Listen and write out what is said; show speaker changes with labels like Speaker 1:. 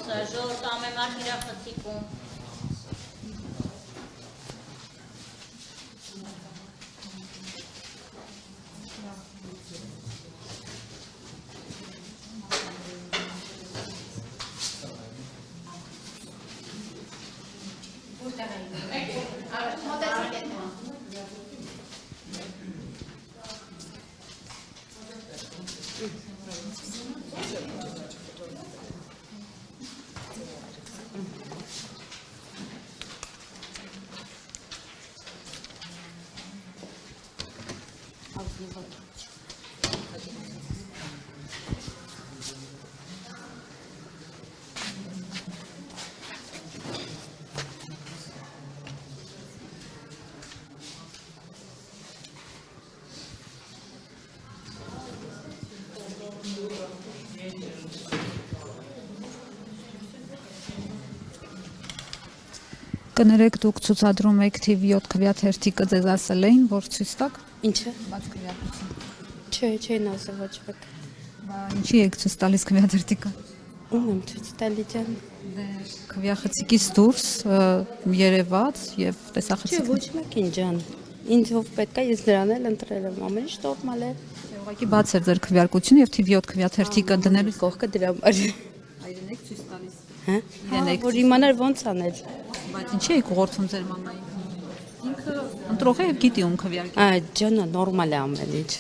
Speaker 1: Ժողովուրդ ամենար հիրախցիկում։
Speaker 2: Կներեք դուք ցուցադրում եք թիվ 7 քվյաթերթիկը ձեզ ասել էին, որ ցույց տաք։
Speaker 3: Ինչը։
Speaker 2: Բաց քվյաթություն։
Speaker 3: Չէ, ասել ոչ ոք։
Speaker 2: Բա ինչի եք ցույց տալիս քվյաթերթիկը։
Speaker 3: Ում եմ ցույց տալի ջան։
Speaker 2: Դե քվյախցիկից դուրս երևաց եւ
Speaker 3: Չէ,
Speaker 2: տեսախցիկ։
Speaker 3: ոչ մեկին ջան։ Ինձ ով պետք է ես դրան էլ ընտրել եմ, ամեն ինչ նորմալ է։
Speaker 2: Ուղղակի բաց էր ձեր քվյարկությունը եւ թիվ 7 քվյաթերթիկը դնելու
Speaker 3: Կողքը դրա համար։
Speaker 2: Այրեն եք ցույց տալիս։
Speaker 3: Հա։
Speaker 2: Իրեն եք
Speaker 3: Որ իմանար ոնց անել։
Speaker 2: Բայց ինչի եք ուղղորդում ձեր մամային։ Ինքը ընտրող է եւ գիտի ում քվյարկի։
Speaker 3: Ջանա նորմալ է ամեն ինչ։